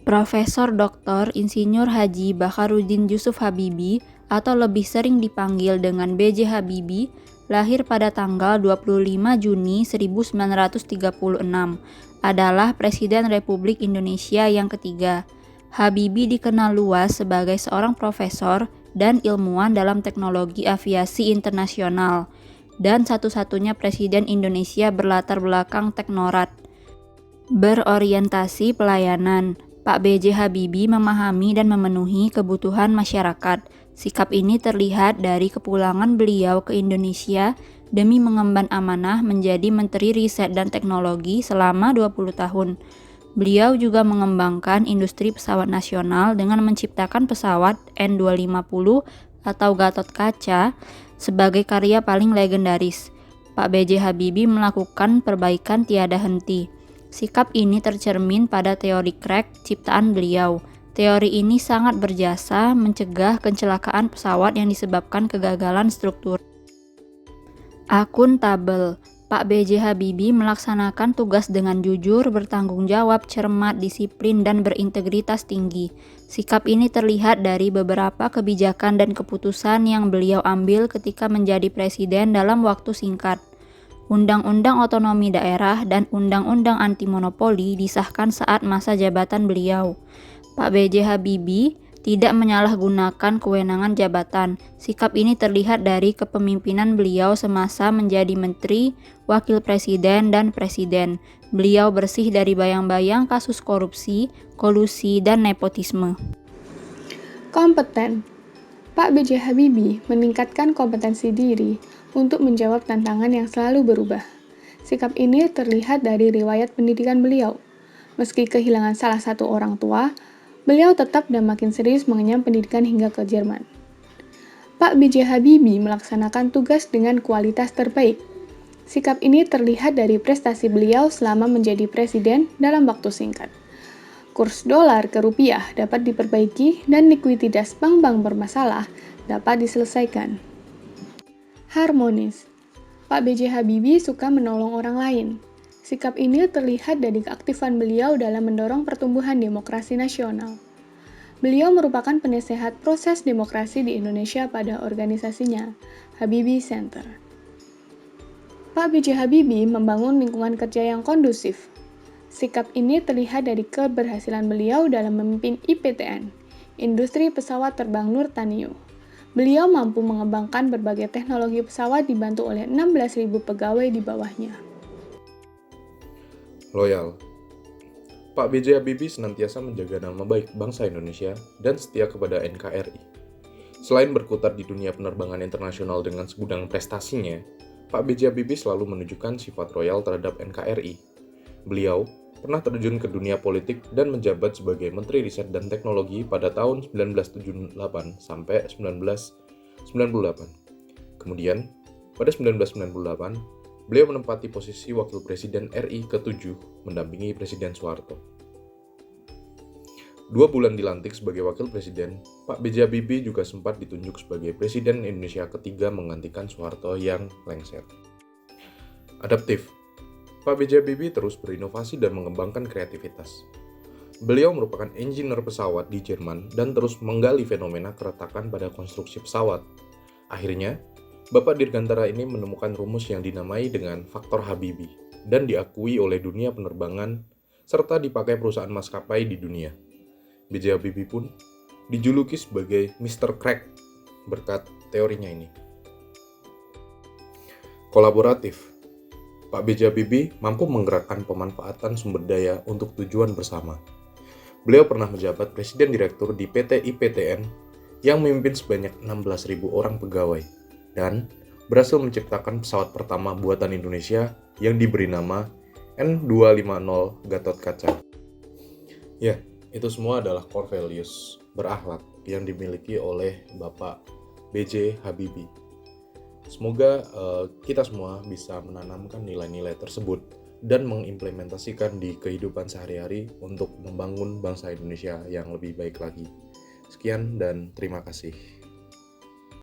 Profesor Dr. Insinyur Haji Bakharuddin Yusuf Habibie atau lebih sering dipanggil dengan B.J. Habibie lahir pada tanggal 25 Juni 1936, adalah Presiden Republik Indonesia yang ketiga. Habibie dikenal luas sebagai seorang profesor dan ilmuwan dalam teknologi aviasi internasional, dan satu-satunya Presiden Indonesia berlatar belakang teknorat. Berorientasi pelayanan, Pak B.J. Habibie memahami dan memenuhi kebutuhan masyarakat. Sikap ini terlihat dari kepulangan beliau ke Indonesia demi mengemban amanah menjadi Menteri Riset dan Teknologi selama 20 tahun. Beliau juga mengembangkan industri pesawat nasional dengan menciptakan pesawat N250 atau Gatot Kaca sebagai karya paling legendaris. Pak B.J. Habibie melakukan perbaikan tiada henti. Sikap ini tercermin pada teori crack ciptaan beliau. Teori ini sangat berjasa mencegah kecelakaan pesawat yang disebabkan kegagalan struktur. Akuntabel, Pak B.J. Habibie melaksanakan tugas dengan jujur, bertanggung jawab, cermat, disiplin, dan berintegritas tinggi. Sikap ini terlihat dari beberapa kebijakan dan keputusan yang beliau ambil ketika menjadi presiden dalam waktu singkat. Undang-Undang Otonomi Daerah dan Undang-Undang Anti Monopoli disahkan saat masa jabatan beliau. Pak B.J. Habibie tidak menyalahgunakan kewenangan jabatan. Sikap ini terlihat dari kepemimpinan beliau semasa menjadi menteri, wakil presiden, dan presiden. Beliau bersih dari bayang-bayang kasus korupsi, kolusi, dan nepotisme. Kompeten. Pak B.J. Habibie meningkatkan kompetensi diri untuk menjawab tantangan yang selalu berubah. Sikap ini terlihat dari riwayat pendidikan beliau. Meski kehilangan salah satu orang tua, beliau tetap dan makin serius mengenyam pendidikan hingga ke Jerman. Pak B.J. Habibie melaksanakan tugas dengan kualitas terbaik. Sikap ini terlihat dari prestasi beliau selama menjadi presiden dalam waktu singkat. Kurs dolar ke rupiah dapat diperbaiki dan likuiditas bank-bank bermasalah dapat diselesaikan. Harmonis. Pak B.J. Habibie suka menolong orang lain. Sikap ini terlihat dari keaktifan beliau dalam mendorong pertumbuhan demokrasi nasional. Beliau merupakan penasehat proses demokrasi di Indonesia pada organisasinya, Habibie Center. Pak B.J. Habibie membangun lingkungan kerja yang kondusif. Sikap ini terlihat dari keberhasilan beliau dalam memimpin IPTN, Industri Pesawat Terbang Nurtanio. Beliau mampu mengembangkan berbagai teknologi pesawat dibantu oleh 16.000 pegawai di bawahnya. Loyal. Pak B.J. Habibie senantiasa menjaga nama baik bangsa Indonesia dan setia kepada NKRI. Selain berkutat di dunia penerbangan internasional dengan segudang prestasinya, Pak B.J. Habibie selalu menunjukkan sifat royal terhadap NKRI. Beliau pernah terjun ke dunia politik dan menjabat sebagai Menteri Riset dan Teknologi pada tahun 1978 sampai 1998. Kemudian, pada 1998, beliau menempati posisi Wakil Presiden RI ke-7 mendampingi Presiden Soeharto. 2 bulan dilantik sebagai Wakil Presiden, Pak B.J. Habibie juga sempat ditunjuk sebagai Presiden Indonesia ketiga menggantikan Soeharto yang lengser. Adaptif. Pak B.J. Habibie terus berinovasi dan mengembangkan kreativitas. Beliau merupakan insinyur pesawat di Jerman dan terus menggali fenomena keretakan pada konstruksi pesawat. Akhirnya, Bapak Dirgantara ini menemukan rumus yang dinamai dengan faktor Habibie dan diakui oleh dunia penerbangan serta dipakai perusahaan maskapai di dunia. B.J. Habibie pun dijuluki sebagai Mr. Crack berkat teorinya ini. Kolaboratif. Pak B.J. Habibie mampu menggerakkan pemanfaatan sumber daya untuk tujuan bersama. Beliau pernah menjabat Presiden Direktur di PT IPTN yang memimpin sebanyak 16.000 orang pegawai dan berhasil menciptakan pesawat pertama buatan Indonesia yang diberi nama N250 Gatot Kaca. Ya, itu semua adalah core values berakhlak yang dimiliki oleh Bapak B.J. Habibie. Semoga kita semua bisa menanamkan nilai-nilai tersebut dan mengimplementasikan di kehidupan sehari-hari untuk membangun bangsa Indonesia yang lebih baik lagi. Sekian dan terima kasih.